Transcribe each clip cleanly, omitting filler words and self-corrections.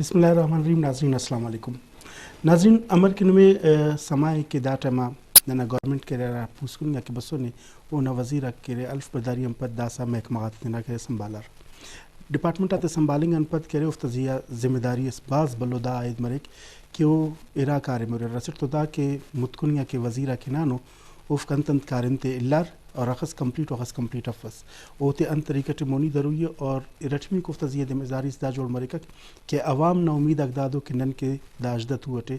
بسم اللہ الرحمن الرحیم. ناظرین السلام علیکم. ناظرین امر کے نمے سمائے کے دا ٹائما ننا گورنمنٹ کے رہا پوسکن یا کہ بسوں نے وہ نہ وزیر کے رہے الف بداری امپت داسا محکمات نے نہ کرے سنبھالار ڈپارٹمنٹ آتے سنبھالیں انپت کرے افتزیہ ذمہ داری اس باز بلو دا آئید مرک کہ وہ ارا کارے مرے رسٹ تو دا کہ متکنیا کے وزیرہ کے نانو اوف کنتنت کارن تے اللار اور اخص کمپلیٹ افس او تے ان طریقہ مونی دروی اور رٹمی کو افتزیہ ذمہ داری اس دا جوڑ مرک کہ عوام نہ امید اقدادو کہ نن کے دا اجدت ہوئے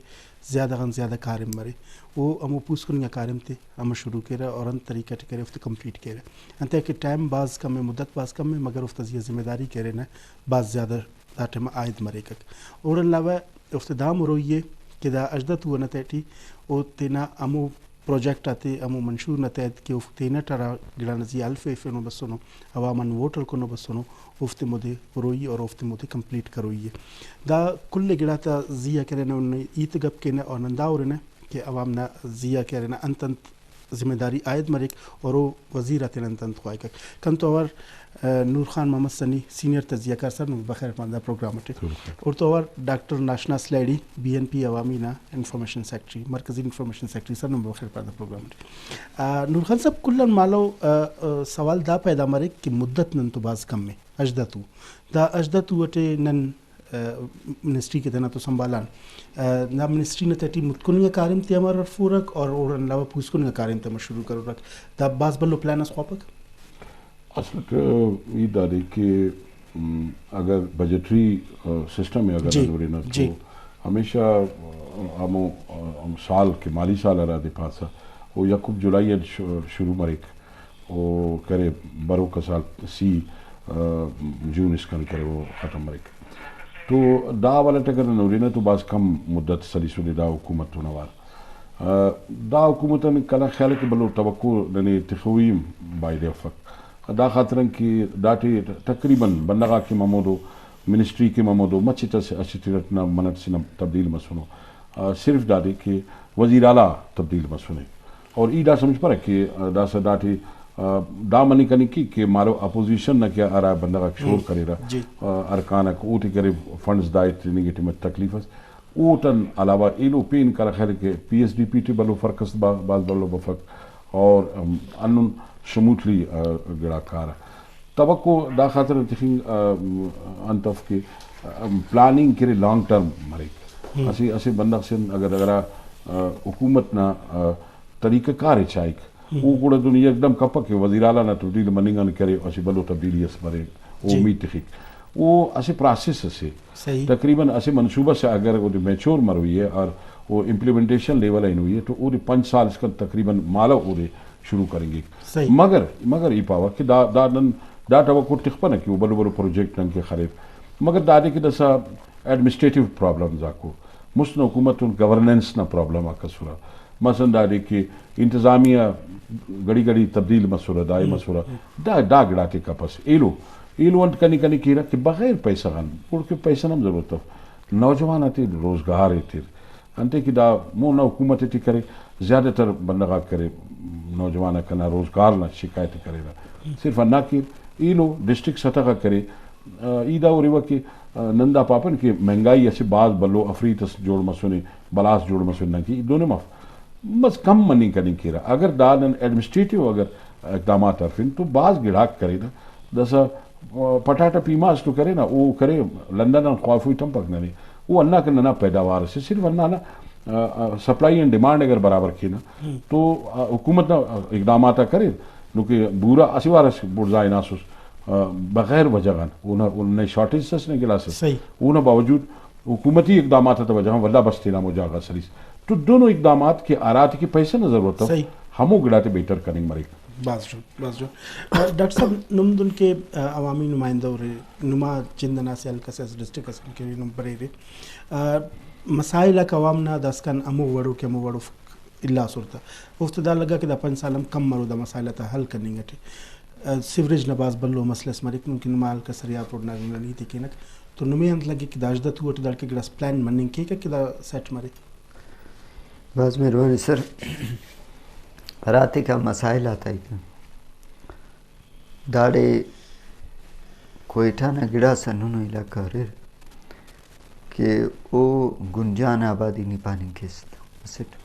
زیادہ غن زیادہ کارم مرے وہ امو پوس کنیا کارم تے اما شروع کرے اور ان طریقہ کرے افت کمپلیٹ کرے انتے کہ ٹائم باز کم ہے مدت باز کم ہے مگر افتزیہ ذمہ داری کرے نا باز زیادہ دا ٹائم آئید مرے کک اور علاوہ افتدام روئیے کہ دا اجدت ہوا نتیٹی او تینا امو پروجیکٹ آتے امو منشور نتیت کہ افتینا ٹرا گڑا نزی الف ایفنو بسنو عوامن ووٹر کنو بسنو افت مدے پروئی اور افت مدے کمپلیٹ کروئی دا کل گڑا تا زیا کرنا انہیں ایت گپ کے اور ننداورنا کہ عوام نہ زیا کرنا انتنت ذمہ داری عائد مرک اور وہ وزیر آتے انتنت خواہ کن تو اور نور خان محمد سنی سینئر تجزیہ کار سر بخیر پاندہ پروگرام اٹھے اور تو اور ڈاکٹر ناشنا سلیڈی بی این پی عوامی نا انفارمیشن سیکٹری مرکزی انفارمیشن سیکٹری سر بخیر پاندہ پروگرام اٹھے نور خان صاحب کلن مالو سوال دا پیدا مرک کہ مدت نن تو باز کم میں اجدتو دا اجدتو اٹھے نن منسٹری کے تنا تو سنبھالان نا منسٹری نے تیٹی متکنیا کارم تے ہمارا فورک اور علاوہ پوسکنیا کارم تے شروع کرو رکھ دا باز بلو پلان اس خوابک اصل یہ داری کہ اگر بجٹری سسٹم ہے اگر نظوری نا تو ہمیشہ ہمو سال کے مالی سال ارا دے پاسا وہ یکب جولائی شروع مرک وہ کرے برو کا سال سی جون اس کن کرے وہ ختم مرک تو دا والا ٹکر نوری نا تو بعض کم مدت سلیسو دا حکومت تو نوار دا حکومت کلا خیال کہ بلو توقع ننے تخویم بائی افق دا خاطرن کی داٹی تقریباً بندگا کے ممودو منسٹری کے ممودو مچھتا سے اچھی رتنا منٹ سے تبدیل مسونو صرف دادی کہ وزیر اعلیٰ تبدیل مسونے اور ای دا سمجھ پڑا کہ دا سا داٹی دا منی کنی کی کہ مارو اپوزیشن نہ کیا آرہا بندگا شور کرے رہا ارکانا کو اوٹی کرے فنڈز دائی ٹریننگی میں تکلیف ہے اوٹن علاوہ ایلو پین کرا خیر کہ P S D P T بلو فرقست باز بلو بفق اور انن شموتلی گڑا کارا توقع دا خاطر تخین انتف کے پلاننگ کرے لانگ ٹرم مرک اسی بندہ سے اگر حکومت نا طریقہ کار چائک وہ گوڑا دنیا ایک دم کپا کہ وزیر اعلیٰ نا تبدیل مننگا کرے اسی بلو تبدیلی اس مرے وہ امید تخیق وہ اسی پراسس سے تقریباً اسی منصوبہ سے اگر وہ میچور مروئی ہے اور وہ امپلیمنٹیشن لیول ہے ہوئی ہے تو وہ 5 سال اس کا تقریباً مالا وہ شروع کریں گے مگر ای پاوا کہ دا توقع تخپا نا کہ وہ بلو پروجیکٹ نن کے خریف مگر دادے کہ دسا ایڈمنسٹریٹیو پرابلمز آکو مسن حکومت گورننس نا پرابلم آکا سورا مثلا دادے کہ انتظامیہ گڑی گڑی تبدیل مسورہ دائی مسورہ دا گڑاتے کپس ایلو انت کنی کیرا کہ بغیر پیسہ غن پورکہ پیسہ نم ضرورت نوجوان آتے روزگار تیر انتے کہ دا مو نا حکومت تی کرے زیادہ تر بندگا کرے نوجوان کنا روزگار نہ شکایت کرے رہا صرف نہ کہ ایلو ڈسٹرکٹ سطح کا کرے ایدا اور ریوا کہ نندا پاپن کہ مہنگائی ایسے بعض بلو افریتس جوڑ مسونے بلاس جوڑ مسونے نہ کی دونوں مف بس کم منی کرنے کی رہا اگر دادن ایڈمنسٹریٹیو اگر اقدامات ارفن تو بعض گڑاک کرے نا دسا پٹاٹا پیماز تو کرے نا وہ کرے لندن خوافوی تم پک نہ وہ انا کا ننا پیداوار سے صرف انا نا سپلائی اینڈ ڈیمانڈ اگر برابر کی نا تو حکومت نا اقدامات کرے کیونکہ بورا اسوار برزائے ناسوس بغیر وجہ انہیں شارٹیج سس نے گلا سے انہیں باوجود حکومتی اقدامات وجہ ولہ بس تینا مجاغا سریس تو دونوں اقدامات کے آرات کی پیسے نہ ضرورت ہے ہمو گڑاتے بہتر کریں مرے باز جو ڈاکٹر صاحب نمدن کے عوامی نمائندہ ہو رہے نما چندنا سے الکسیس ڈسٹرکٹ اسم کے نمبر رہے مسائل کا عوام نہ دس کن امو وڑو اللہ صورتا افتدا لگا کہ دا 5 سالم کم مرو دا مسائل تا حل کرنے گٹے سیوریج نباز بلو مسئلہ سمرک ممکن مال کا سریعہ پروڈنا نہیں تھی کنک تو نمی انت لگے کہ داجدت ہوئے دار کے گراس پلان مننگ کے کہ دا سیٹ مرے باز مہربانی سر راتے کا مسائل آتا ہے کہ داڑے کوئٹہ نہ گڑا سنونو علاقہ رہے کہ او گنجان آبادی نہیں پانی کیست اسٹ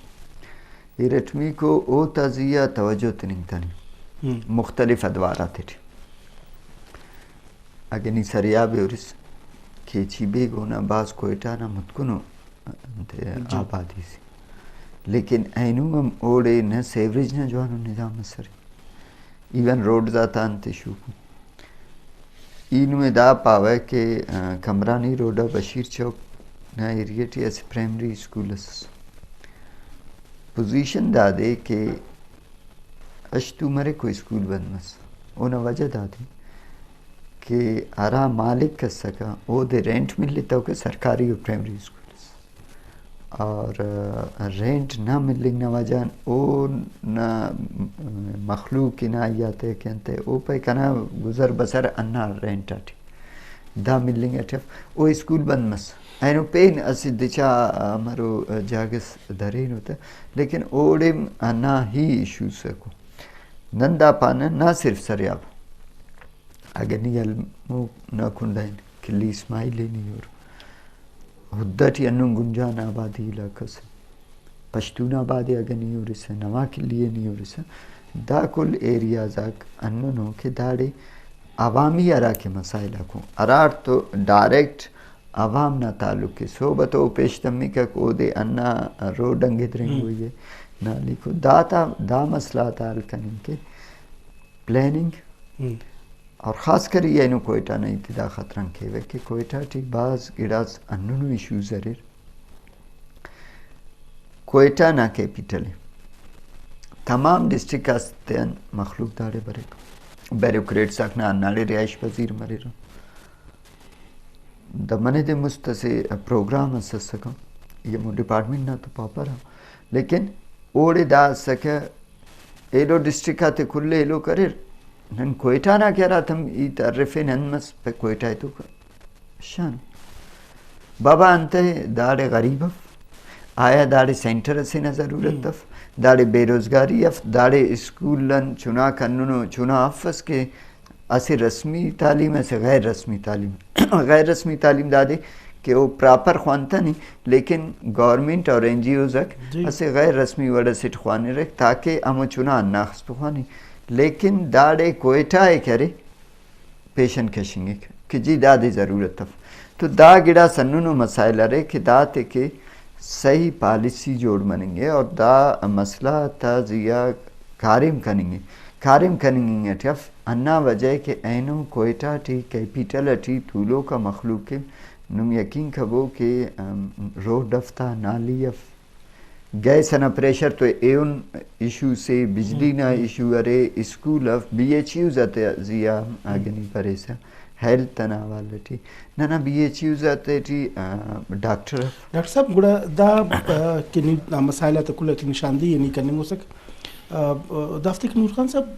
ایرٹمی کو او تازیہ توجہ تنگ تنی مختلف ادوارات تھی اگنی سریاب اورس کھیچی بے گونا باز کوئٹہ نا متکنو آبادی سی لیکن اینو ہم اوڑے نہ سیوریج نہ جوانو نظام سر ایون روڈ ذاتا انتے شوکو اینو میں دا پاوے کہ کمرانی روڈا بشیر چوک نہ ایریٹی ایسے پرائمری اسکول اس پوزیشن دا دے کہ اشتو مرے کوئی اسکول بند مس اونا وجہ دا دے کہ ارا مالک کس سکا او دے رینٹ مل لیتا ہو کہ سرکاری اور پرائمری اسکول اور رینٹ نہ ملنگ نہ وجہ او نہ مخلوق کی نہ آیاتے کہنتے او پہ کنا گزر بسر انا رینٹ آٹی دا ملنگ اٹھف او اسکول بند مس اینو پین اسی دچا مرو جاگس دھرین ہوتا لیکن اوڑے انا ہی ایشو سکو نندا پانا نہ صرف سریاب اگر نہیں علمو نہ کنڈائن کلی اسماعیلی نہیں ہو حدتی انو گنجان آبادی علاقہ سے پشتون آبادی اگر نہیں ہو رسا نوا کلیے نہیں ہو رسا دا کل ایریاز آگ انو نو کہ داڑے عوامی ارا کے مسائل کو ارار تو ڈائریکٹ عوام نہ تعلق کے صحبتو پیشتمی کا کو دے انا روڈ انگے درنگ ہوئی ہے نالی کو دا مسئلہ تعال کرنے کے پلاننگ اور خاص کر یہ انو کوئٹہ نا ابتدا خطران کے ہوئے کہ کوئٹہ ٹھیک باز گڑاز اننو ایشو ضرور کوئٹہ نا کیپیٹل ہے تمام ڈسٹرکٹ آستین مخلوق داڑے بیروکریٹ ساکنا اناڑے رہائش پذیر مرے رہا دمنے دے مستے پروگرام اسس سکا یہ مو ڈپارٹمنٹ نا تو پاپا رہا لیکن اوڑے دا سکا ایلو ڈسٹرکٹ آتے کھلے ایلو کرے نن کوئٹہ نا کہہ رہا تھا ای تعرفے نن مس پہ کوئٹہ تو شان بابا انتے داڑے غریب آیا داڑے سینٹر سے نہ ضرورت اف داڑے بے روزگاری اف داڑے اسکولن چنا کننو چنا افس کے اسے رسمی تعلیم ایسے غیر رسمی تعلیم دادے کہ وہ پراپر خوانتا نہیں لیکن گورنمنٹ اور این جی اوز اسے غیر رسمی وڑا سیٹ خوانے رکھ تاکہ امو چنا ناخص پخوانی لیکن داڑے کوئٹہ کرے پیشن کشنگے کہ جی دادے ضرورت تف تو دا گڑا سننو مسائل رہے کہ دا تے کہ صحیح پالیسی جوڑ منیں گے اور دا مسئلہ تا زیا کارم کنیں گے ٹھف انا وجہ کہ اینو کوئٹہ ٹی کیپیٹل ٹی طولو کا مخلوق کے نم یقین کھبو کہ روڈ افتا نالی اف گیس نا پریشر تو ایون ایشو سے بجلی نا ایشو ارے اسکول اف بی ایچ یو زاتے زیا آگنی پریسا ہیلتھ نا والا ٹی نا بی ایچ یو زاتے ٹی ڈاکٹر صاحب گڑا دا کنی مسائلہ تکل کی نشاندہی یہ نہیں کرنے ہو سک دافتے کہ نور خان صاحب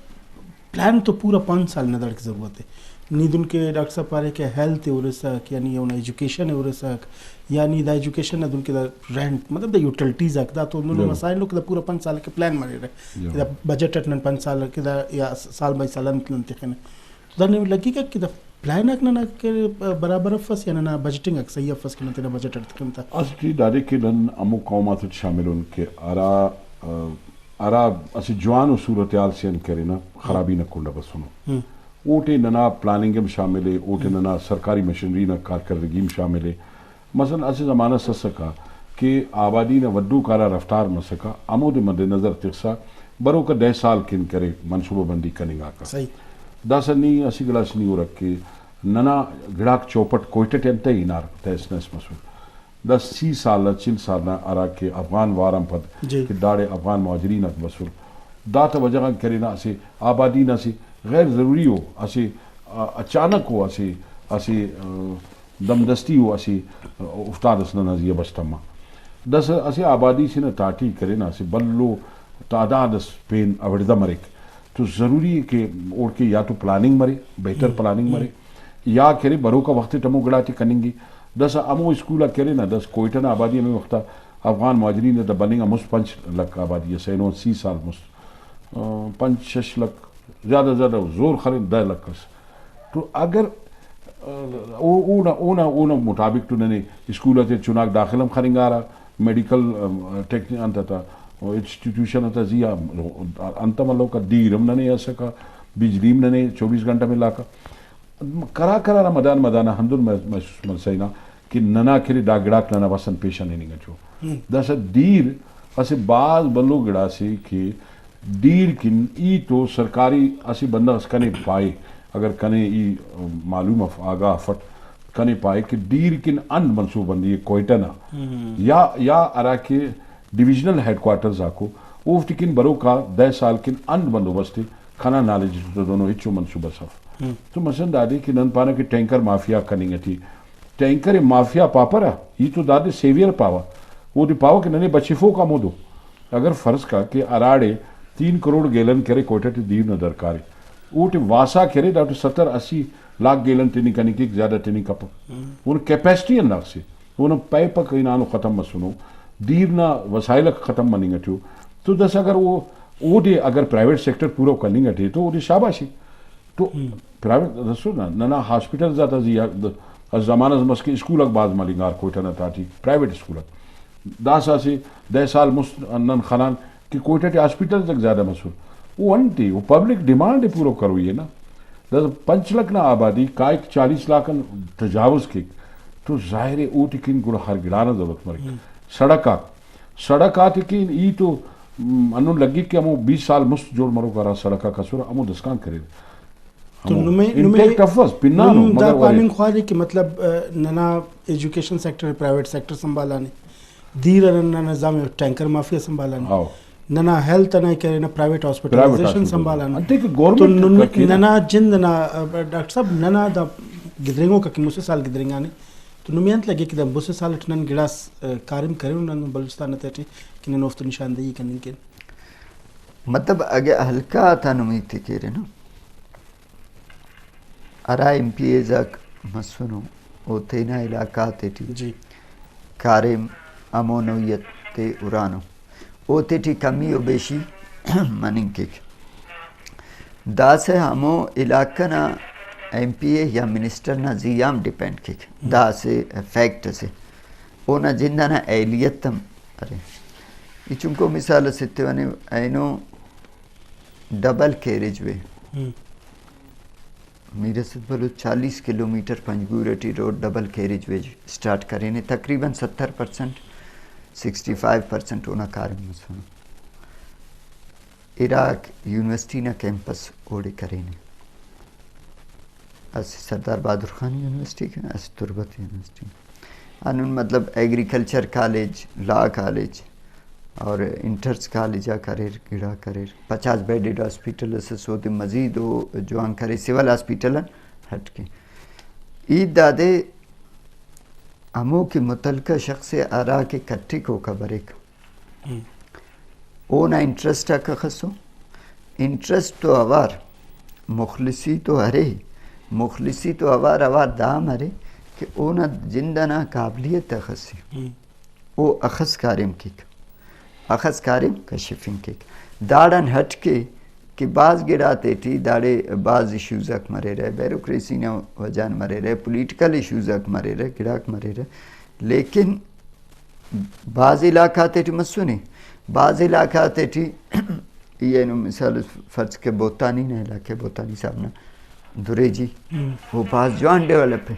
پلان تو پورا 5 سال ندر کی ضرورت ہے نیند ان کے ڈاکٹر صاحب پارے کہ ہیلتھ ہو رسک یعنی انہیں ایجوکیشن ہو رسک یعنی دا ایجوکیشن ان کے دا رینٹ مطلب دا یوٹیلٹیز دا تو انہوں نے مسائل کہ دا پورا 5 سال کے پلان مرے رہے دا بجٹ اٹھنا 5 سال کے دا یا سال بائی سال انتخاب تو دا نہیں لگی کہ دا پلان اکنا نا کہ برابر افس یا نا بجٹنگ اک صحیح افس کے نا تینا بجٹ اٹھنا تا اصلی دارے کے نن امو قومات شامل ان کے ارا اسی جوان و صورتحال سے ان کرے نا خرابی نہ کنڈا بس سنو اوٹے ننا پلاننگ میں شامل ہے اوٹے ننا سرکاری مشینری نہ کارکردگی میں شامل ہے مثلا ایسے زمانہ سکا کہ آبادی نہ وڈو کارا رفتار میں سکا امو دے مد نظر تقسا برو کا 10 سال کن کرے منصوبہ بندی کرنے گا کا دا سنی اسی گلاس نہیں ہو رکھ کے ننا گڑاک چوپٹ کوئٹہ ٹینتا ہی نار تیس نس مسئول 10 سال 40 سال ارا کے افغان وارم پد کہ داڑے افغان مہاجرین مسئول دا تا وجہ کرے نا اسے آبادی نہ سے غیر ضروری ہو اسے اچانک ہو اسے دمدستی ہو اسے افتاد اسنا نظیہ بستما دس اسے آبادی سے نہ تاٹی کرے نا اسے بلو تعداد اس پین اوڑدہ مرک تو ضروری ہے کہ اوڑ کے یا تو پلاننگ مرے بہتر پلاننگ مرے یا کرے برو کا وقت ٹمو گڑاتی کنیں گی دس امو اسکولہ کرے نا 10 کوئٹہ نا آبادی میں وقتا افغان مہاجرین دا بنیں گا مس 5 لکھ آبادی ہے سینو 30 سال مس 5-6 لکھ زیادہ زور خرید 10 لکھ تو اگر اونا مطابق تو نے اسکول تے چناک داخلم خرنگارا میڈیکل ٹیکنیک انت تھا انسٹیٹیوشن تھا زیا انتم لو کا دیرم نے ایسا بجلیم نے 24 گھنٹہ میں لا کا کرا مدان ہندن مرسینا کہ ننا کھری دا گڑاک ننا وسن پیشہ نہیں گچو دس دیر اسے بعض بلو گڑا سے کہ دیر کن ای تو سرکاری اسی بندہ اس کنے پائے اگر کنے ای معلوم آگاہ فٹ کنے پائے کہ دیر کن ان منصوب بندی کوئٹہ نا یا ارا کے ڈویژنل ہیڈ کوارٹرز آکو اوفٹ کن برو کا 10 سال کن ان بندوبستی کھانا نالج دونوں اچو منصوبہ صف تو مثلا دادی کہ نن پانا کہ ٹینکر مافیا کننگ تھی ٹینکر مافیا پاپرا یہ تو دادی سیویئر پاوا وہ دی پاوا کہ ننے بچیفو کا مودو اگر فرض کا کہ اراڑے 3 کروڑ گیلن کرے کوئٹہ تی دیر نہ درکارے وہ تی واسا کرے دا 70-80 لاکھ گیلن تینی کنی کی زیادہ تینی کپ انہوں کیپیسٹی انداز سے انہوں پائپا کئی نانو ختم مسنو دیر نہ وسائل ختم منیں گا تو دس اگر وہ دے اگر پرائیویٹ سیکٹر پورا کریں گا تو وہ دے شاباشی تو پرائیویٹ دسو نا ننا ہاسپٹل زیادہ زی زمانہ مس کے اسکول اک بعض مالنگار کوئٹہ نہ تاٹی پرائیویٹ اسکول 10 سے 10 سال نن خنان کہ کوئٹہ تے ہاسپٹل تک زیادہ مسئول وہ انتی وہ پبلک ڈیمانڈ پورا کرو یہ نا 5 لاکھ نہ آبادی کائک 40 لاکھ تجاوز کی تو ظاہر او ٹکن گڑ ہر گڑانا ضرورت مرے سڑکات کی ای تو انو لگی کہ ہمو 20 سال مست جوڑ مرو کرا سڑکا کسورا ہمو دسکان کرے تو انٹیکٹ افوز پنانو مگر قانون خواہی کہ مطلب ننا ایجوکیشن سیکٹر پرائیویٹ سیکٹر سنبھالانے دیر ننا نظام ٹینکر مافیا سنبھالانے ننا ہیلتھ نہ کرے نہ پرائیویٹ ہاسپٹلائزیشن سنبھالانا تو ننا جن ننا ڈاکٹر صاحب ننا دا گدرنگوں کا کہ مسے سال گدرنگانے تو نمیانت لگے کہ دا بسے سال اٹھنان گڑاس کارم کرے انہوں بلوچستان تیٹی کہ ننو افتو نشاندہی کرنے کے مطلب اگر ہلکا تا نمید تھی کہہ رہے نا ارا ایم پی ایز اک مسونو او تینا علاقہ تیٹی جی کارم امونویت تے ارانو او تیٹی کمی و بیشی مننگ کے دا سے ہمو علاقہ نا ایم پی اے یا منسٹر نا زیام ڈیپینڈ کے دا سے فیکٹ سے او نا جندہ نا اہلیت تم ارے یہ چونکو مثال ستے وانے اینو ڈبل کیریج وے میرے سے بلو 40 کلومیٹر پنجگورٹی روڈ ڈبل کیریج وے سٹارٹ کریں تقریباً 70% 65% ہونا کارم مسئلہ عراق یونیورسٹی نا کیمپس اوڑے کریں ایسی سردار بہادر خان یونیورسٹی کے ایسی تربت یونیورسٹی انہوں مطلب ایگریکلچر کالج لا کالج اور انٹرس کالجہ کریر گڑا کریر 50 بیڈڈ ہاسپیٹل اسے سوتے مزید وہ جوان کرے سیول ہاسپیٹل ہٹ کے عید دادے ہموں کی متعلقہ شخص آرا کے کٹھے کو خبرے کا اونا انٹرسٹ کا خصو انٹرسٹ تو اوار مخلصی تو ہرے مخلصی تو اوار دام ہرے کہ اونا جندنا قابلیت خصی او اخص کارم کی اخذ کارم کشفنگ کے داڑن ہٹ کے کہ بعض گڑاتے تھی داڑے بعض ایشوز اک مرے رہے بیروکریسی نہ وجان مرے رہے پولیٹیکل ایشوز اک مرے رہے گڑاک مرے رہے لیکن بعض علاقاتے تھی مسونے بعض علاقاتے تھی یہ مثال فرض کے بوتانی نہ علاقے بوتانی صاحب نا دھرے جی وہ بعض جوان ڈیولپ ہے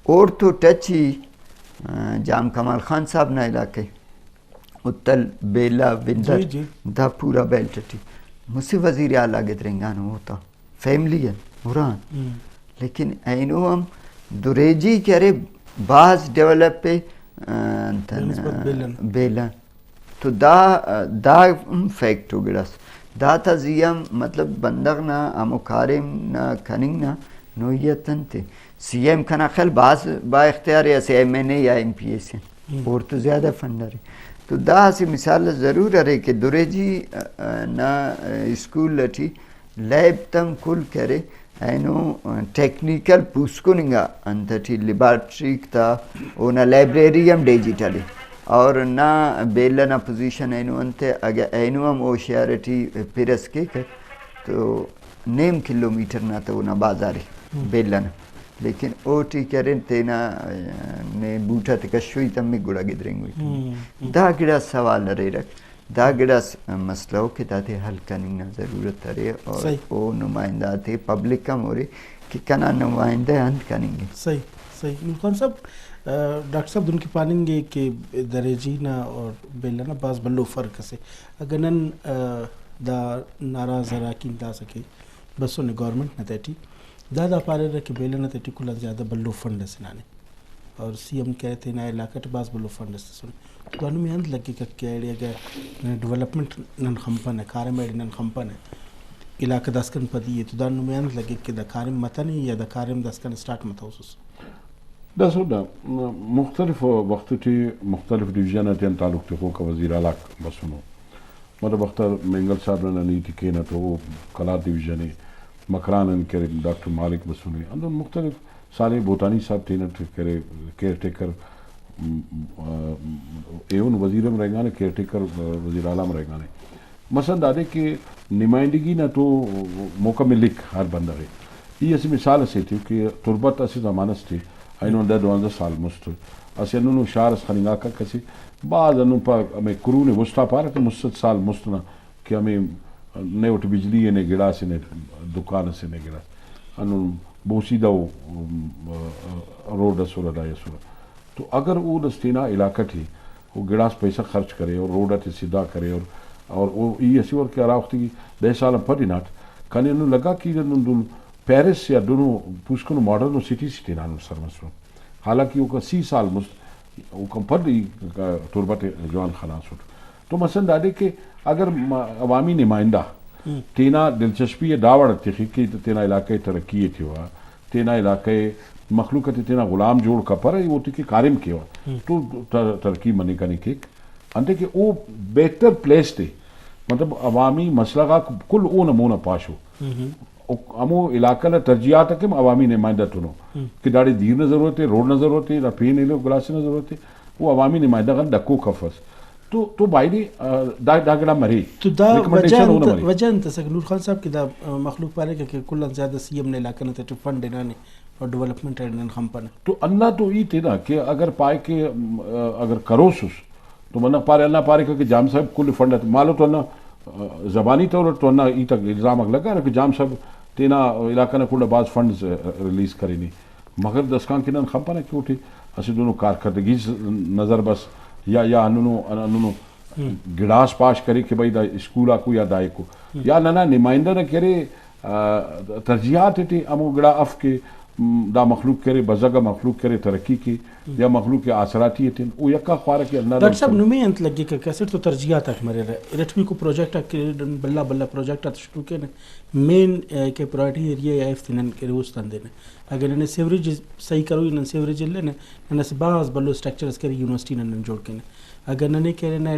اور تو ٹچی جام کمال خان صاحب نا علاقے اتل بیلا بندر دا پورا بیلٹ تھی مجھ سے وزیر اعلیٰ گدرنگانو ہوتا فیملی ہے مران لیکن اینو ہم دریجی کرے بعض ڈیولپ پہ بیلا تو دا فیکٹ ہو گڑا دا تا زیم مطلب بندغ نا امو کارم نا کننگ نا نویتن تے سی ایم کنا خیل بعض با اختیار ہے سی ایم این اے یا ایم پی اے سے اور تو زیادہ فنڈر ہے تو دا سی مثال ضرور ہے کہ دریجی نا اسکول لٹھی لیب تم کل کرے اینو ٹیکنیکل پوسکنگا انتٹھی لیبارٹری تا اونا لائبریری ہم ڈیجیٹلی اور نہ بیلا نہ پوزیشن اینو انتے اگر اینو ہم اوشیارٹی پیرس کے کر تو 9 کلومیٹر نہ تو اونا بازاری بیلا نہ لیکن او ٹی کریں تینا نے بوٹا تکشوی تم میں گڑا گدریں گوئی دا گڑا سوال رہے رکھ دا گڑا مسئلہ ہو کہ دا تے حل کرنے ضرورت رہے اور او نمائندہ تے پبلک کا مورے کہ کنا نمائندہ اند کریں گے. صحیح نور خان صاحب ڈاکٹر صاحب دن کی پانیں گے کہ دریجینا اور بیلانا باز بلو فرق سے اگر نن دا ناراض راکین دا سکے بسوں نے گورنمنٹ نہ تیٹی دا پارے رہے کہ بیلانا تیٹی کلا زیادہ بلو فنڈ سنانے اور سی ایم کہہ رہے تھے نا علاقہ باز بلو فنڈ سے سن تو انہوں میں اند لگے کہ کیا ایڈیا گیا ڈیولپمنٹ نن خمپن ہے کارم ایڈی نن خمپن ہے علاقہ دسکن پدی ہے تو دانوں میں اند لگے کہ دا کارم متنی یا دا کارم دسکن سٹارٹ متوسس دسو دا مختلف وقت تھی مختلف ڈویژن تین تعلق تھے کا وزیر اعلیٰ بسنو مطلب اختر مینگل صاحب نے نیتی کے نہ تو وہ کلا ڈویژن مکران ان کے ڈاکٹر مالک بسنے اندر مختلف سارے بوتانی صاحب تھے نہ کرے کیئر ٹیکر ایون وزیر میں رہ گانے کیئر ٹیکر وزیر اعلیٰ میں رہ گانے مثلا دادے کہ نمائندگی نہ تو موقع ملک ہر بندہ ہے یہ ایسی مثال سے تھی کہ تربت ایسی زمانت تھی اینو 12 سال مست اسی انو شہر اس خنگا کا کسی بعض انو پا ہمیں قرون وسطی پارا کہ مست سال مستنا کہ ہمیں نے اٹھ بجلی نے گڑا سے نے دکان سے نے گڑا انو بوسی دا روڈ سورا دا سورا تو اگر وہ دستینا علاقہ تھی وہ گڑاس پیسہ خرچ کرے اور روڈ تے سیدھا کرے اور وہ یہ اسی اور کیا راوختی 10 سال پڑی ناٹ کنے انو لگا کہ دون پیرس یا دونوں پوسکنو ماڈرن سٹی سٹی نانو سرمسرو حالانکہ وہ کا 30 سال مست وہ کم پر دی تربت جوان خلاص ہوتا تو مثلا دادے کہ اگر عوامی نمائندہ تینا دلچسپی داوڑ تھی کہ تینا علاقہ ترقی تھی ہوا تینا علاقہ مخلوق تینا غلام جوڑ کا پر وہ تھی کہ کارم کیا ہوا تو ترقی منی کا نہیں انتے کہ وہ بہتر پلیس تھے مطلب عوامی مسئلہ کا کل او نمونہ پاش ہو ہمو علاقہ نہ ترجیحات ہے کہ عوامی نمائندہ تنو کہ داڑی دیر نہ ضرورت ہے روڈ نہ ضرورت ہے رفین لو گلاسی نہ ضرورت ہے وہ عوامی نمائندہ کا ڈکو کفس تو بھائی ڈاگڑا مری تو دا وجہ انت سک نور خان صاحب کی دا مخلوق پارے کہ کل زیادہ سی ایم نے علاقہ نہ تے فنڈ دینا اور ڈیولپمنٹ اینڈ کمپن تو اللہ تو یہ تھی نا کہ اگر پائے کہ اگر کروسس تو منہ پارے اللہ پارے کہ جام صاحب کل فنڈ ہے مالو تو نہ زبانی طور تو نہ ای تک الزام لگا نا کہ جام صاحب تینا علاقہ نہ کل بعض فنڈز ریلیز کریں نہیں مگر دسکان کی نہ کمپن ہے کیوں تھی اسی دونوں کارکردگی نظر بس یا انہوں گڑاس پاش کرے کہ بھائی دا اسکولا کو یا دائے کو یا نہ نمائندہ نہ کرے ترجیحات تھی امو گڑا اف کے دا مخلوق کرے بزگا مخلوق کرے ترقی کی یا مخلوق کے آثراتی تھے وہ یکا خوارہ کی اللہ ڈاکٹر صاحب نمی انت لگی کہ کیسے تو ترجیحات تک مرے رہے رٹمی کو پروجیکٹ بلا بلا پروجیکٹ شروع کے مین کے پرائرٹی ایریا یا افتنان کے روز تن دینے اگر انہیں سیوریج صحیح کرو انہیں سیوریج لینے انہیں سے بعض بلو سٹرکچرز کری یونیورسٹی انہیں جوڑ کے اگر نہ کہہ رہے نا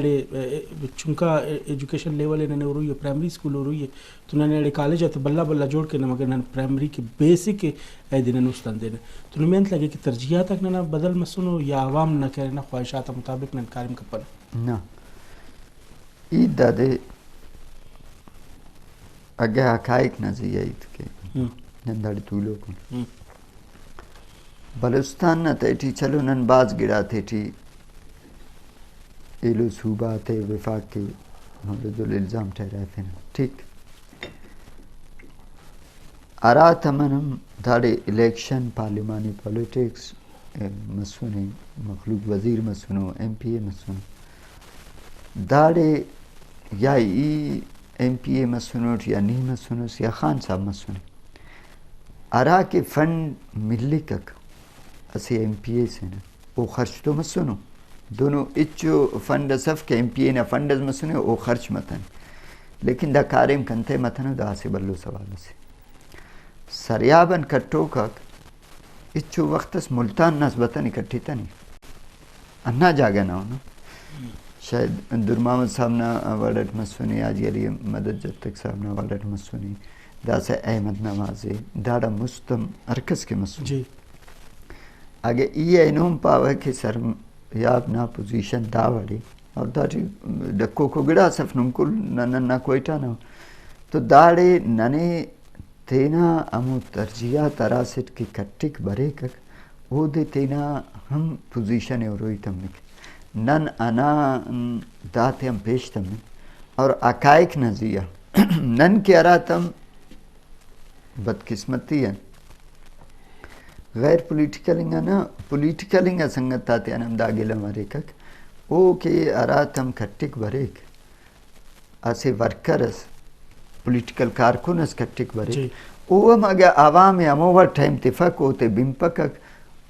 چونکہ ایجوکیشن لیول انہیں ہو رہی ہے پرائمری اسکول ہو رہی ہے تو انہیں اڑے کالج ہے تو بلا بلا جوڑ کے مگر نہ پرائمری کے بیسک اے دن نوستان دینا تو انہیں محنت لگے کہ ترجیحات تک نہ بدل مسنو یا عوام نہ کہہ رہے نا خواہشات مطابق نہ کارم کپن نا عید دادے اگے حقائق نہ زیاد کے ننداڑی طولو کو بلوستان نہ تیٹھی چلو نن باز گڑا تیٹھی ایلو صوبہ تے وفاق کے مورد الالزام ٹھہرائے تھے ٹھیک آرا تمنم داڑے الیکشن پارلیمانی پولیٹکس مسونے مخلوق وزیر مسونو ایم پی اے مسونو داڑے یا ای ایم پی اے مسونو یا نہیں مسونو یا خان صاحب مسونے آرا کے فنڈ ملی کک اسے ایم پی اے سے نا وہ خرچ تو مسونو دونوں اچو فنڈ صف کے ایم پی اے نا فنڈز مسونے او خرچ متن لیکن دا کاریم کنتے متنو دا سے بلو سوال سے سریابن کٹو کک اچو وقت اس ملتان نسبتاً اکٹھی تا نہیں انہا جاگا نہ ہونا شاید در محمد صاحب نا وارڈ مسونی آج علی مدد جتک صاحب نا وارڈ مسونی دا سے احمد نوازے داڑا مستم ارکس کے مسونی آگے یہ انہوں پاوے کہ سر یاب نا پوزیشن دا وڑی اور داڑی ڈکو کو گڑا صف نمکل نہ کوئٹا نہ تو داڑے ننے تینا امو ترجیحات اراسٹ کی کٹک برے کک او دے تینا ہم پوزیشن اوروی تمک نن انا داتے ہم پیش تمک اور اکائک نزیہ نن کے اراتم بدقسمتی ہے غیر پولیٹیکلنگا سنگتاتے انم داگل مریکک او کہ اراتم کٹک بریک اسے ورکرس پولیٹیکل کارکنس کٹک بریک او ہم اگر عوام اموور ٹائم تفق ہوتے بمپکک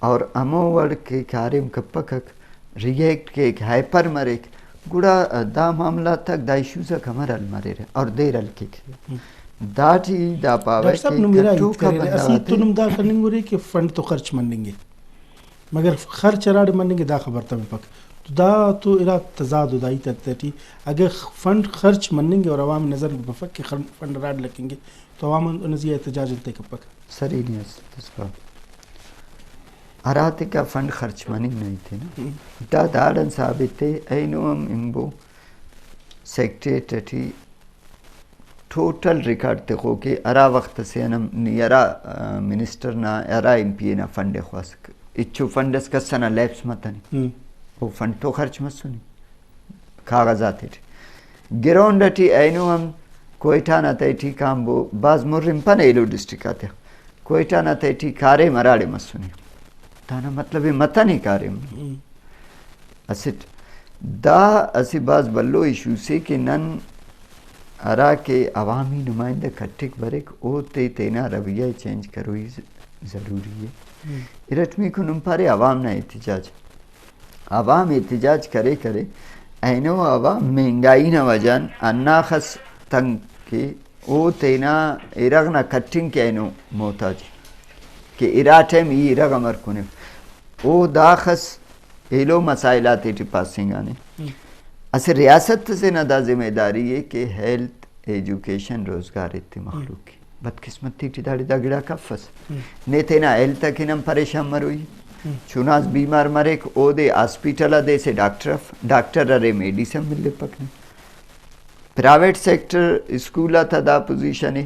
اور اموور کے کارم کپکک ریئیکٹ کے ایک ہائپر مریک گوڑا دا معاملہ تک دا ایشوزا کمر المرے رہے اور دیر الکی کھلے دا ٹی دا پاوے کہ کٹو کا بندہ اسی تنم دا کرننگ ہو رہی کہ فنڈ تو خرچ مننگ گے مگر خرچ راڑ مننگ گے دا خبر تا پک تو دا تو ارا تضاد دائی تتی اگر فنڈ خرچ مننگ گے اور عوام نظر بفک کہ فنڈ راڑ لکیں گے تو عوام نزیہ احتجاج انتے کپک سری نہیں ہے اراتے کا فنڈ خرچ مننگ نہیں تھے نا دا دارن ثابت تے اینو ہم امبو سیکٹریٹی ٹوٹل ریکارڈ تے خو کہ ارا وقت سے انم نیرا منسٹر نا ارا ایم پی نا فنڈ خواست اچھو فنڈس کسنا لیپس متنی وہ فنڈ تو خرچ مسونی کاغذات تھے گراؤنڈ ٹی اینو ہم کوئٹہ نا تیٹی کام بو باز مرم پن ایلو ڈسٹرک آتے کوئٹہ نا تیٹی کارے مراڑے مسونی تانا مطلب متنی کارے اسٹ دا اسی باز بلو ایشو سے کہ نن ارا کے عوامی نمائندہ کٹک بریک او تے تینا رویہ چینج کروئی ضروری ہے ارٹمی کو نم پارے عوام نہ عوام احتجاج کرے اینو عوام مہنگائی نہ وجان انا خس تنگ کے او تینا ارغ نہ کٹنگ کے اینو محتاج کہ ارا ٹائم ای ارغ امر کنے او داخس ایلو مسائلات ٹی پاسنگ آنے اسے ریاست سے نہ دا ذمہ داری ہے کہ ہیلتھ ایجوکیشن روزگار اتی مخلوق کی بدقسمتی ٹی داڑی دا گڑا کفس نیتے نا ہیلتھ کی نم پریشان مروئی چوناز بیمار مرے او دے ہاسپیٹل دے سے ڈاکٹر رے میڈیسن ملے پکنے پرائیویٹ سیکٹر اسکولا تا دا پوزیشن ہے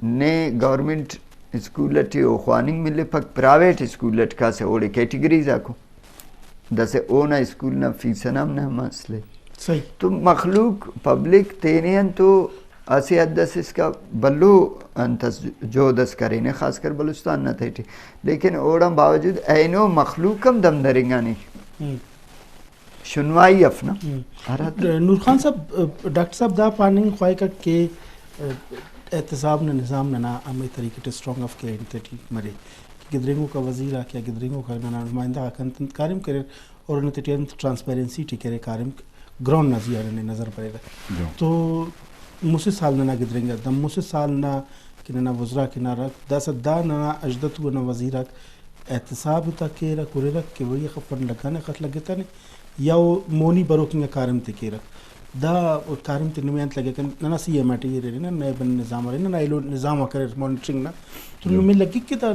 نے گورنمنٹ اسکولٹ او خواننگ ملے پک پرائیویٹ اسکولٹ کا سے اوڑے کیٹیگریز آکو دا سے اونا اسکول نا فیسنام نا مسئلے صحیح تو مخلوق پبلک تینین تو اسی حدس اس کا بلو انتس جو دس کریں خاص کر بلوچستان نہ تھے لیکن اوڑا باوجود اینو مخلوقم دم درنگانی شنوائی افنا نور خان صاحب ڈاکٹر صاحب دا پاننگ خواہ کا کہ احتساب نے نظام نہ امی طریقے تے سٹرونگ اف کے انتیٹی مرے گدرنگوں کا وزیر آکیا گدرنگوں کا نمائندہ کنتن کارم کرے اور انہیں تیٹین ٹرانسپیرنسی ٹی کرے کارم گراؤنڈ نظیر نے نظر پڑے گا تو موسی سال نہ گدرنگ دم موسی سال نہ کہ نہ وزرا کہ نہ رکھ دا صدا نہ اجدت و نہ وزیر احتساب تا کہ رکھ ورے رکھ کہ وہی خپن لگانے خط لگتا نے یا وہ مونی بروکنگ کارم تے کہ رکھ دا کارم تے نمیانت لگے کہ نہ سی ایم ٹی رے نہ نئے بن نظام رے نہ ایلو نظام کرے مانیٹرنگ نہ تو میں لگی کہ تا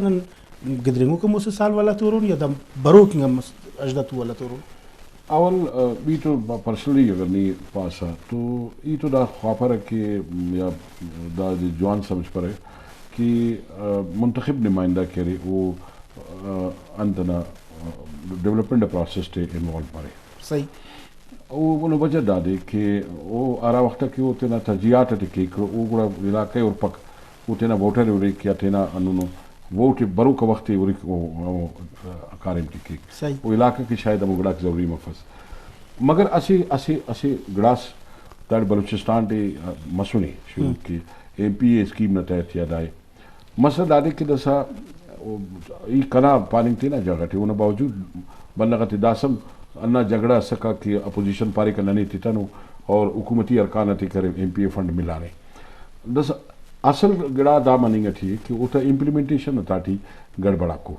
گدرنگوں کا موسی سال والا تورون یا دم بروکنگ اجدت والا تورون اول بھی تو پرسنلی اگر نہیں پاسا تو یہ تو دا خواپر ہے کہ یا دا جوان سمجھ پر ہے کہ منتخب نمائندہ کرے وہ انتنا ڈیولپمنٹ پروسیس تے انوالو پڑے صحیح وہ وجہ دا دے کہ وہ آرا وقت کہ وہ تینا ترجیحات تے کہ وہ گڑا علاقہ اور پک وہ تینا ووٹر ہو کیا تینا انہوں ووٹ برو کا وقت وہ کارم کی وہ علاقہ کی شاید اب گڑا ضروری مفس مگر اسی گڑاس در بلوچستان تے مسونی شروع کی ایم پی اے اسکیم نہ تحت یاد آئے مسئلہ دادے کہ دسا یہ کنا پاننگ تھی نا جگہ تھی انہوں باوجود بننا تھی داسم انا جھگڑا سکا کہ اپوزیشن پاری کا ننی تھی تنو اور حکومتی ارکان تھی کرے ایم پی اے فنڈ ملا رہے دس اصل گڑا دا مننگ تھی کہ وہ امپلیمنٹیشن تا تھی گڑبڑا کو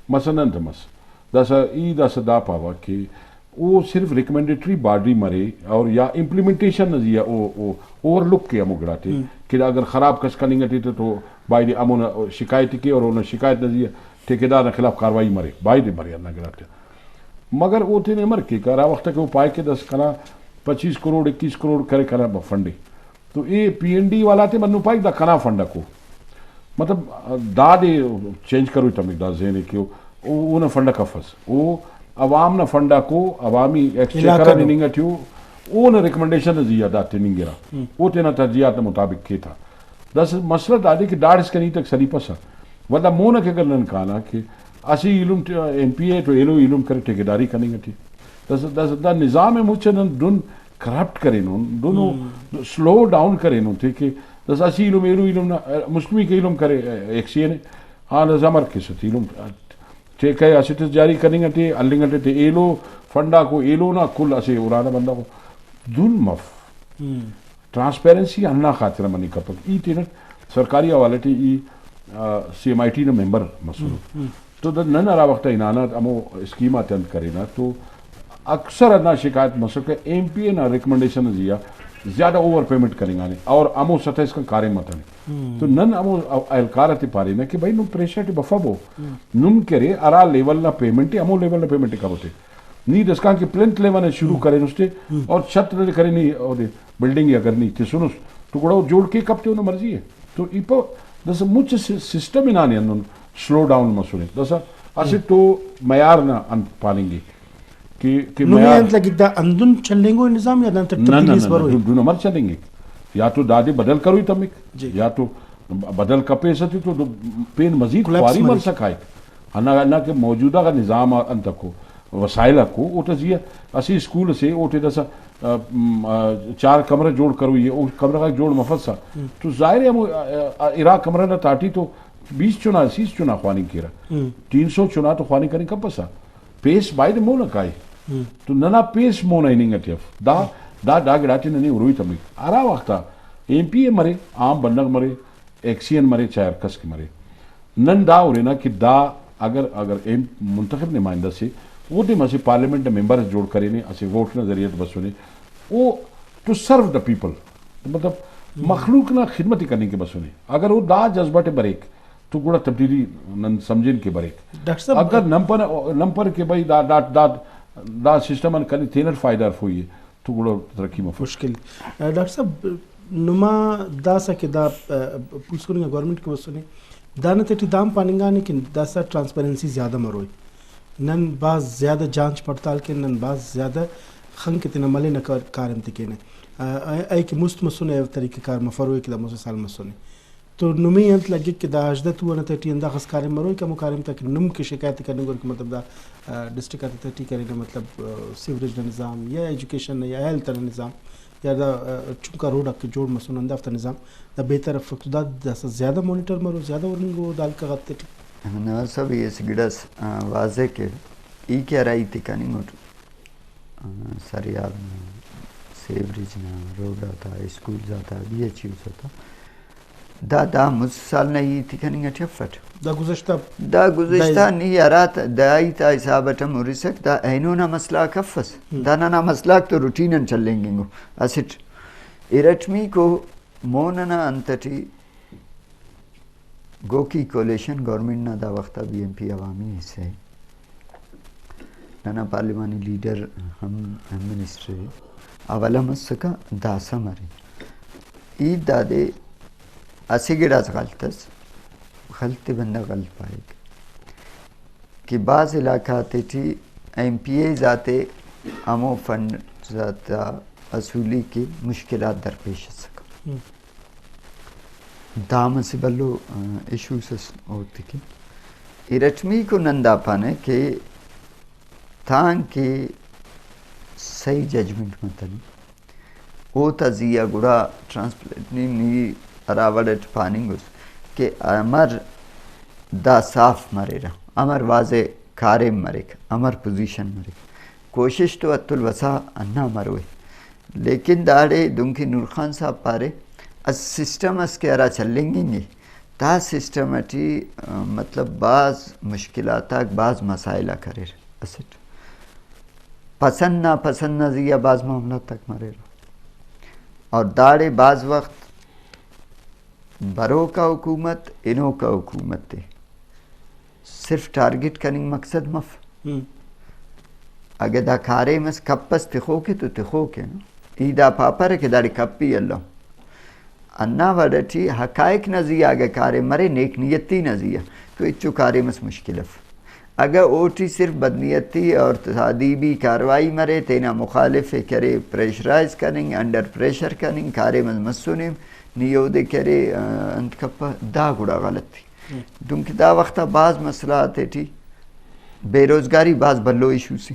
مثلا دمس دس ای دس دا پاوا کہ وہ صرف ریکمینڈیٹری باڈی مرے اور یا امپلیمنٹیشن نزیہ وہ اوور لک کے امو گڑا تھے کہ اگر خراب کس کننگ تھی تو بائی امو شکایت کی اور انہوں شکایت نزیہ ٹھیکیدار کے خلاف کاروائی مرے بائی دے مرے اللہ گڑا تھے مگر وہ تھے مر کے کرا وقت کہ وہ پائے کے 10 کنا 25 کروڑ 21 کروڑ کرے کنا فنڈے تو یہ پی این ڈی والا تھے منو پائی دا کنا فنڈا کو مطلب دادے چینج کرو تمک دا زینے کہ وہ نہ فنڈا کفس وہ عوام نہ فنڈا کو عوامی ایکسچیکر نینگا تھیو وہ نہ ریکمنڈیشن دیا دا تنینگرا وہ تینا ترجیحات مطابق کی تھا دس مسئلہ دادے کہ ڈاڑ اس کے نہیں تک سری پسا ودا مونا کے گلن کانا کہ اسی علم این پی اے تو ایلو علم کرے ٹھیکیداری کریں گے تھی دس دا نظام مچن دن کرپٹ کریں دونوں سلو ڈاؤن کریں تھے کہ دس اسی علم ایلو علم مسلمی کے علم کرے ایک سی نے ہاں نظامر کے ساتھ علم ٹھیک ہے اسی جاری کریں گے تھے النگ تھے ایلو فنڈا کو ایلو نہ کل اسے ارانا بندہ کو دن مف ٹرانسپیرنسی انا خاطر منی کپک ای تین سرکاری حوالے تھی ای سی ایم آئی ٹی نے ممبر مسئلہ تو نن ارا وقت انانا امو اسکیما تند کرے نا تو اکثر ادنا شکایت مسئلہ کہ ایم پی اے نا ریکمنڈیشن دیا زیادہ اوور پیمنٹ کریں گے اور امو سطح اس کا کارے متنے تو نن امو اہلکارتی پاری نا کہ بھائی نم پریشر ٹی بفا بو نم کرے ارا لیول نا پیمنٹ امو لیول نا پیمنٹ کرو تے نہیں دس کہاں کہ پلنٹ لیول نے شروع کرے نستے اور چھت نے کرے نہیں اور بلڈنگ یا کرنی تے سنس ٹکڑا جوڑ کے کب تے انہوں مرضی ہے تو ایپو دس مچ سسٹم ہی نانے انہوں سلو ڈاؤن مسئلے دس اسے تو معیار نہ ان پالیں گے کہ معیار لگی دا اندن چلیں گے نظام یا نہ تبدیلی اس بروئی دو نمبر چلیں گے یا تو دادے بدل کروئی تمک یا تو بدل کپے ستی تو پین مزید خواری مر سکھائے نہ کہ موجودہ کا نظام انتک ہو وسائل کو اوٹا جی اسی اسکول سے اوٹے دسا 4 کمرے جوڑ کروئی ہے کمرہ کا جوڑ مفت سا تو ظاہر ہے ارا کمرہ نہ تاٹی تو 20 چنا 30 چنا خوانی کی رہا 300 چنا تو خوانی کریں کب پسا پیس بائی دے مو نہ کائی تو ننا پیس مو نہ نہیں گٹیف دا گڑاتی ننی اروئی تمک ارا وقتا ایم پی اے مرے عام بندگ مرے ایکسین مرے چاہر کس کی مرے نن دا ہو رہے نا کہ دا اگر منتخب نمائندہ سے وہ دے مسے پارلیمنٹ ممبر جوڑ کرے نے اسے ووٹ نہ ذریعہ بسونے وہ ٹو سرو دا پیپل مطلب مخلوق نہ خدمت کرنے کے بسونے اگر وہ دا جذبہ ٹے بریک تو گوڑا تبدیلی سمجھن کے بریک اگر نمپر کے بھائی دا سسٹم ان کرنے تینر فائدہ ہوئی ہے تو گوڑا ترقی میں مشکل ڈاکٹر صاحب نما دا سا کہ دا پولیس کو گورنمنٹ کے بسونے دانا تیٹی دام پاننگا لیکن دا سا ٹرانسپیرنسی زیادہ مروئی نن بعض زیادہ جانچ پڑتال کے نن بعض زیادہ خن کے تینا ملے نہ کارم تکینے ای کہ مست مسونے طریقہ کار مفروئے کہ دا موسیٰ سال مسونے تو نمی انت لگے کہ دا اجدت ہوا نا تیٹی اندہ خس کارم مروئی کہ مکارم تک نم کی شکایت کرنے گا کہ مطلب دا ڈسٹرک آتی تیٹی کرنے مطلب سیوریج نظام یا ایجوکیشن یا ہیلتھ نظام یا دا چونکہ روڈ اکی جوڑ مسون اندہ افتا نظام دا بہتر فقدہ دا زیادہ مونیٹر مرو زیادہ ورنگو دال کا غط تیٹی نواز صاحب یہ سگڑس واضح کہ ای کیا رائی تکانی موٹ سریال سیوریج نا روڈ آتا اسکول آتا بی ایچ یوز آتا دا مسال نا ای تکانی گا ٹھفٹ دا گزشتہ نہیں آرات دا ای تا حسابتا مرسک دا اینونا مسئلہ کفس دا نا مسئلہ تو روٹینن چل لیں گے گو اسٹ ارٹمی کو موننا انتٹی گو کی کولیشن گورنمنٹ نا دا وقتا بی ایم پی عوامی حصہ ہے نانا پارلیمانی لیڈر ہم منسٹر اولا مسکا دا سماری اید دا دے اسی گڑاز غلطس غلطی بندہ غلط پائے گا کہ بعض علاقہ تیٹی ایم پی اے ذاتے امو فنڈ ذاتا اصولی کی مشکلات درپیش سکا دام سے بلو ایشوز ہوتی کی ارٹمی کو نندا پانے کہ تھان کے صحیح ججمنٹ مطلب او تزیہ گڑا ٹرانسپلیٹنی نی اراوڑت پاننگوز کہ امر دا صاف مرے رہا امر واضح کارے مرک امر پوزیشن مرک کوشش تو ات الوسا انا مروے لیکن داڑے دنکی نور خان صاحب پارے اس سسٹم اس کے ارا چلیں گے تا سسٹم اٹی مطلب بعض مشکلات بعض مسائلہ کرے اسٹ پسند نہ زیا بعض معاملات تک مرے رہا اور داڑے بعض وقت برو کا حکومت انو کا حکومت ہے صرف ٹارگٹ کرنگ مقصد مف اگر دا کھارے مس کپس تخو کے تو تخو کے نا ای دا پاپر ہے کہ داڑی کپی اللہ انا وڈٹی حقائق نزی آگے کارے مرے نیک نیتی نزیہ تو اچو کارے مس مشکلف اگر اوٹی صرف بدنیتی اور تعدیبی کاروائی مرے تینا مخالف کرے پریشرائز کرنگ انڈر پریشر کرنگ کارے مز مسونیم نیو دے کرے انت کپا دا گڑا غلط تھی دونکہ دا وقتا بعض مسئلہ آتے تھی بے روزگاری بعض بلو ایشو سی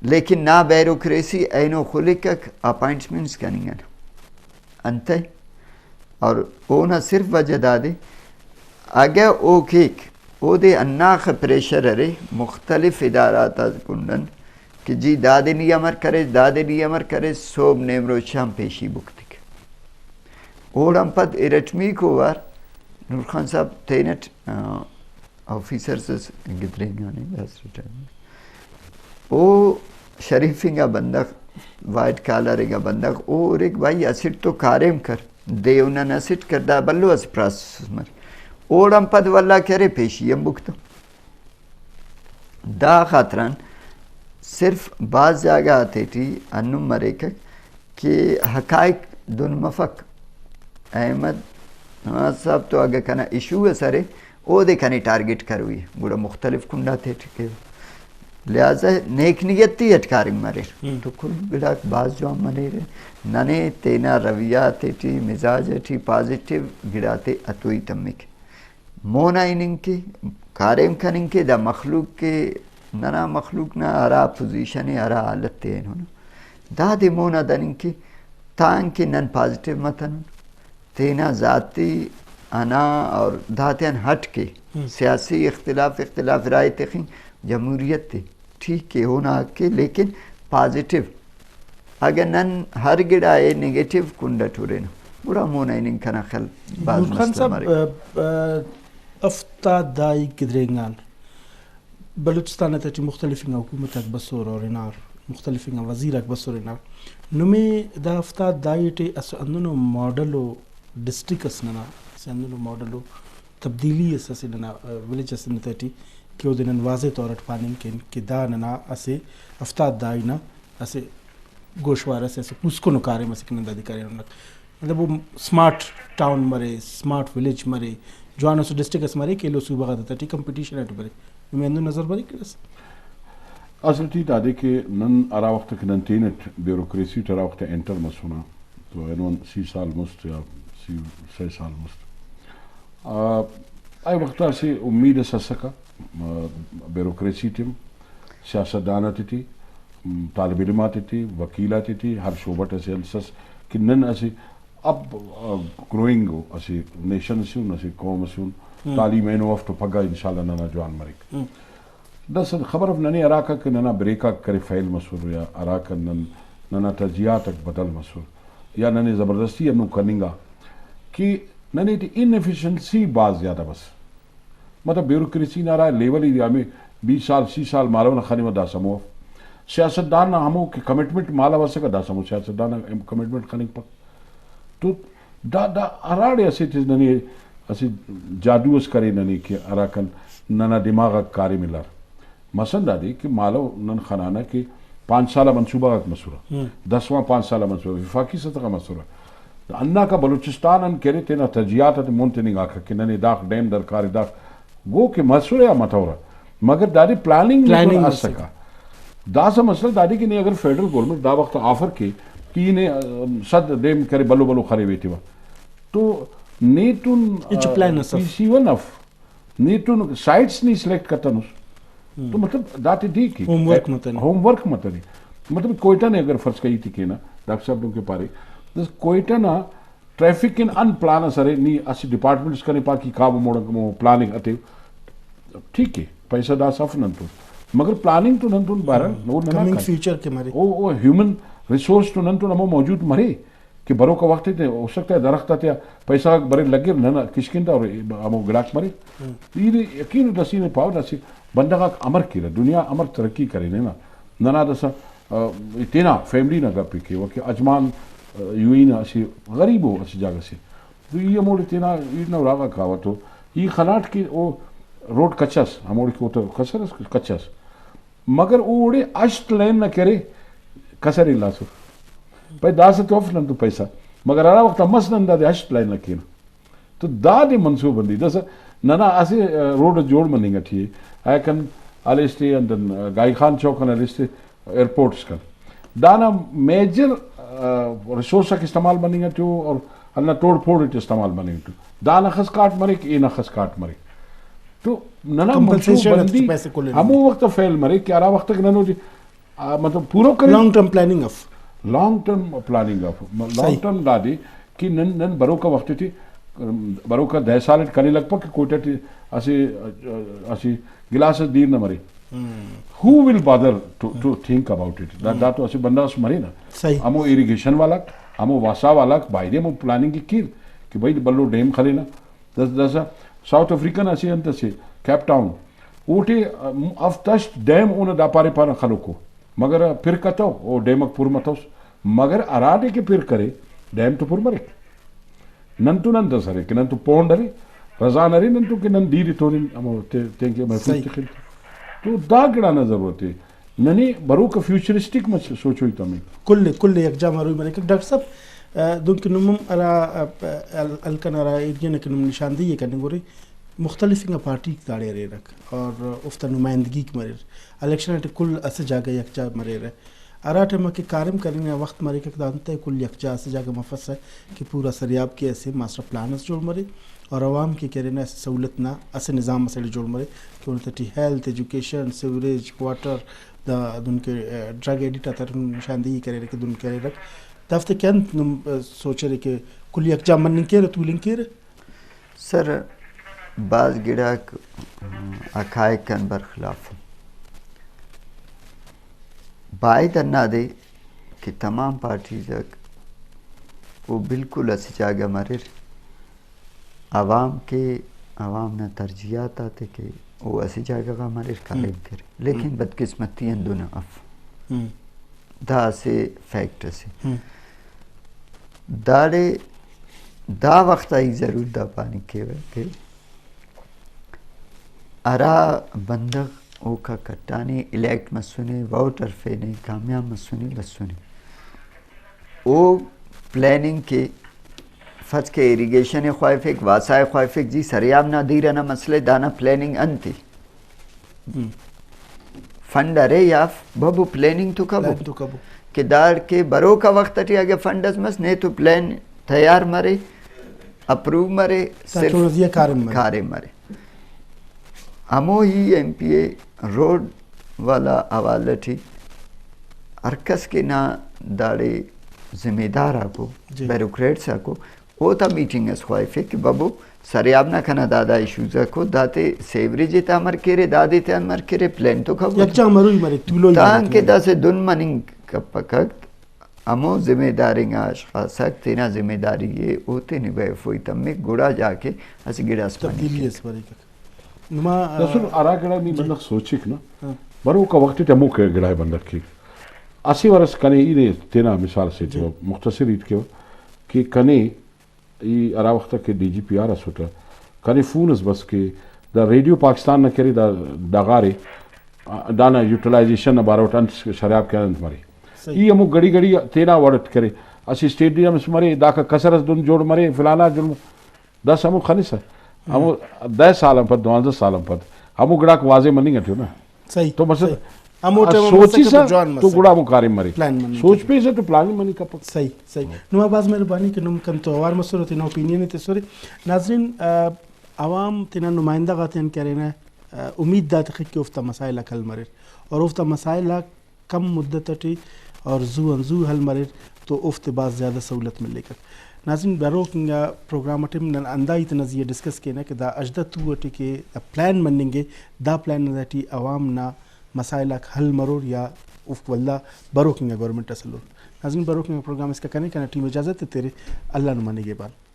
لیکن نا بیروکریسی اینو خلقک اپائنٹمنٹس کننگن انتے اور اونا صرف وجہ دادے اگر او کیک او دے اناخ پریشر رے مختلف ادارات کنن کہ جی دادے نی امر کرے صوب نیمرو شام پیشی بکتک اوڑم پد ارٹمی کو وار نور خان صاحب تینٹ آفیسرز گدرینگانے بس ریٹائرمنٹ او شریفنگا بندق وائٹ کالرگا بندق او رک بھائی اسٹ تو کاریم کر دے انہاں اسٹ کر دا بلو اس پراسس مر اوڑم پد واللہ کرے پیشیم بکتا دا خاطران صرف بعض جگہ آتے تھی انم مریکک کہ حقائق دون مفق احمد صاحب تو اگر کنا ایشو ہے سرے او دے کنے ٹارگٹ کروئی گوڑا مختلف کنڈا تھے ٹھیکے لہذا نیک نیتی اٹکارنگ مرے تو کل بڑا بعض جو ہم منے رہے ننے تینا رویہ تھی مزاج تھی پازیٹیو گڑاتے اتوئی تمک مونا اننگ کے کاریم کننگ کے دا مخلوق کے ننا مخلوق نا ارا پوزیشن ارا حالت تے انہوں دا دے مونا دننگ کے تان کے نن پازیٹیو متن تینا ذاتی انا اور دھاتین ہٹ کے سیاسی اختلاف رائے تخیں جمہوریت تے ٹھیک ہے ہونا کے لیکن پازیٹیو اگر نن ہر گڑائے نیگیٹیو کنڈا ٹورے نا بڑا مونا اننگ کنا خل بعض مسئلہ مارے افتاد دائی گدرینگان بلوچستان تاچی مختلف حکومت اک بسور اور انار مختلف وزیر اک بسور انار نمی دا افتاد دائی ٹی اس اندنو ماڈلو ڈسٹرک اسننا اس اندنو ماڈلو تبدیلی اس اسننا ولیج اسننا تاچی کہ وہ دنن واضح طورت پاننگ کہ دا ننا اسے افتاد دائی نا اسے گوشوار اسے پوسکو نکارے مسکنن دا دیکارے مطلب وہ سمارٹ ٹاؤن مرے سمارٹ ولیج مرے جوانو سو ڈسٹرک اس مرے کہ لو صوبہ غدا تی کمپٹیشن اٹ برے میں اندو نظر بری کرس اصل تی دادے کہ نن ارا وقت کہ نن تینٹ بیوروکریسی ٹرا وقت انٹر مسونا تو انون 30 سال مست یا 6 سال مست آئی وقتا سے امید سسکا بیوروکریسی تیم سیاستدانہ تی طالب علمات تی وکیلات تی ہر شعبت ایسے السس کہ نن ایسے اب گروئنگ ہو ایسے نیشن سیون ایسے قوم سیون تعلیم اینو افت پگا انشاءاللہ ننا جوان مرک دس خبر اب ننے عراقہ کہ ننا بریکا کرے فیل مسور یا عراقہ ننا تجزیات اک بدل مسور یا ننے زبردستی انو کننگا کہ ننے تی انفیشنسی باز زیادہ بس مطلب بیوروکریسی نارا لیول ہی ہمیں 20 سال 30 سال مالو خانیمہ دا سمو سیاستدان ہمو کہ کمٹمنٹ مالا واسے کا دا سمو سیاستدان کمٹمنٹ خاننگ پک تو دا اراڑے ایسے چیز ننے ایسے جادو اس کرے ننے کہ اراکن ننا دماغ کاری ملار مثلا دا دی کہ مالو نن خانانا کہ 5 سالہ منصوبہ کا مسورہ 10واں 5 سالہ منصوبہ وفاقی سطح کا مسورہ انا کا بلوچستان ان کرے تینا تجزیات مونتنگ آکھا کہ ننے داخ ڈیم درکار داخ گو کہ مسورہ یا متورہ مگر دادی پلاننگ آ سکا دا سا مسئلہ دادی کہ نہیں اگر فیڈرل گورنمنٹ دا وقت آفر کے کہ انہیں صد ڈیم کرے بلو خرے بیٹی وا تو نیتون پی سی ون اف نیتون سائٹس نہیں سلیکٹ کرتا نوس تو مطلب داتی دی کی ہوم ورک متنی مطلب کوئٹہ نے اگر فرض کہی تھی کہ نا ڈاکٹر صاحب کے پارے کوئٹہ نا ٹریفک ان ان پلان سرے نی اسی ڈپارٹمنٹس کرنے پا کی کاب موڑ پلاننگ اتے ٹھیک ہے پیسہ دا صف ننتو مگر پلاننگ تو ننتو بارا کمنگ فیوچر کے مرے او ہیومن ریسورس تو ننتو نمو موجود مرے کہ برو کا وقت تے ہو سکتا ہے درخت تیا پیسہ برے لگے نہ کشکندہ اور ہمو گڑاک مرے یہ یقین دسی نے پاو دسی بندہ کا امر کی رہا دنیا امر ترقی کرے نا ننا دسا تینا فیملی نہ گپی کہ وہ کہ اجمان یوئی نا اسی غریب ہو اسی جگہ سے تو یہ موڑی تینا یہ نہ راگا کھاوا تو یہ خلاٹ کی او روڈ کچس ہموڑی کو تو کسر کچس مگر اوڑے اشت لین نہ کرے کسر اللہ سو پہ دا سے توف نہ تو پیسہ مگر ارا وقت مثلاً دا ہش پلان لکھینا تو دا دی منصوبہ بندی دس نہ اسے روڈ جوڑ منیں گا ٹھیک ہے کن السٹی اندن گائی خان چوک کن السٹی ایئرپورٹس کن دانا میجر ریسورس کا استعمال بنیں گا تو اور اللہ توڑ پھوڑ استعمال بنیں گا تو دانا خس کاٹ مرے کہ اے نہ خس کاٹ مرے تو نہ منصوبہ بندی ہمو وقت فیل مرے کہ ارا وقت نہ جی مطلب پورا کرے long term planning of long term دادی کہ نن برو کا وقت تھی برو کا 10 سال کنے لگ پا کہ کوئٹہ تھی اسی گلاس دیر نہ مرے who will bother to think about it دا تو اسی بندہ اس مرے نا ہمو ایریگیشن والا ہمو واسا والا باہر ہمو پلاننگ کی کیر کہ بھائی بلو ڈیم کھلے نا دس ساؤتھ افریقن اسی انت سے کیپ ٹاؤن اوٹے افتش ڈیم اون دا پارے پانا خلو کو مگر پھر کتو او ڈیمک پور متوس مگر اراڈے کے پھر کرے ڈیم تو پور مرے ننتو ننت سرے کہ ننتو پونڈ رے رضا نرے ننتو کہ نن دیری تو تینکے محفوظ تخل تو دا گڑانا ضرورت ہے ننی برو کا فیوچرسٹک میں سوچوئی تمہیں کل یکجا مروی مرے کہ ڈاکٹر صاحب دون کہ نمم ارا الکن ارا ایرین کہ نم نشاندہی ہے کرنے گوری مختلف انگا پارٹی داڑے رہے رکھ اور افتا نمائندگی کی مرے الیکشن ہے کل اسے جاگہ یکجا مرے رہے ارا ٹیمہ کے کارم کرنے وقت مرے کہ دانتا ہے کل یکجا اسے جاگہ مفس ہے کہ پورا سریاب کے ایسے ماسٹر پلانس جوڑ مرے اور عوام کی کہہ رہے نا ایسے سہولت نہ ایسے نظام مسئلے جوڑ مرے کہ انہوں نے ہیلتھ ایجوکیشن سیوریج واٹر دا دن کے ڈرگ ایڈیٹا تر نشاندہی کرے رہے کہ دن کرے رکھ دافتے کیا سوچے رہے کہ کل یکجا من کے رہے تو لنگ کے رہے سر بعض گڑا اکھائے کن برخلاف باید انا دے کہ تمام پارٹی تک وہ بالکل اسی جاگہ مرے عوام نہ ترجیحات آتے کہ وہ اسی جاگہ کا مرے قائم کرے لیکن بدقسمتی اندو نہ اف دا سے فیکٹ سے داڑے دا وقت آئی ضرور دا پانی کے کہ ارا بندغ او کا کٹانے الیکٹ مسونے ووٹر فینے کامیاب مسونے بسونے او پلاننگ کے فرض کے ایریگیشن خواہفک واسائے خواہفک جی سریاب نہ دیرہ مسئلے دانا پلاننگ انتی فنڈ ارے یا بابو پلاننگ تو کبو کہ دار کے برو کا وقت اٹھی آگے فنڈز مس نہیں تو پلان تیار مرے اپروو مرے صرف کارے مرے ہمو ہی ایم پی اے روڈ والا حوالہ تھی ارکس کے نا داڑے ذمہ دار آکو بیروکریٹس آکو وہ تا میٹنگ اس خواہفے کہ بابو سریاب نہ کھنا دادا ایشوزا کو داتے سیوریج تا مر کرے دادے تا مر کرے پلان تو کھو یکجا مروی مرے تولو تان کے دا سے دن مننگ کپکت ہمو ذمہ دارنگ آشخاصک تینا ذمہ داری یہ ہوتے نبے فوئی تمہیں گوڑا جا کے اسی گڑا تبدیلی اس بارے کا رسول ارا گڑا نہیں بندق سوچک نا برو کا وقت تمو کے گڑا ہے بندق کی اسی ورس کنے ای تینا مثال سے جو مختصر عید کے کہ کنے ای ارا وقت کے ڈی جی پی آر اسوٹا کنے فونس بس کے دا ریڈیو پاکستان نہ کرے دا داغارے دانا یوٹیلائزیشن نہ باروٹن شراب کے اندر مرے ای ہمو گڑی گڑی تینا وڑت کرے اسی اسٹیڈیم مرے دا کا کسرس دن جوڑ مرے فلانا جرم 10 ہمو خنس ہے ہمو 10 سال پر 12 سال پر ہمو گڑا کو واضح منی گٹھو نا صحیح تو مثلا سوچی سا تو گڑا مکارم مرے سوچ پہ سے تو پلان منی کا پک صحیح نما باز مہربانی کہ نم کن تو اوار مسور تینا اوپینین تے سورے ناظرین عوام تینا نمائندہ غاتین کہہ رہے ہیں امید دا تخیق کہ افتا مسائلہ حل مرے اور افتا مسائلہ کم مدت ٹی اور زو انزو حل مرے تو افت باز زیادہ سہولت ملے کر ناظرین بیروکنگا پروگرام اٹھم نن اندائی تنزیہ ڈسکس کینا کہ دا اجدہ تو اٹھی کہ پلان مننگے دا پلان نزاٹی عوام نا مسائلہ حل مرور یا افت واللہ بیروکنگا گورنمنٹ اصلور ناظرین بیروکنگا پروگرام اس کا کرنے کا ٹیم اجازت ہے تیرے اللہ نمانے کے بعد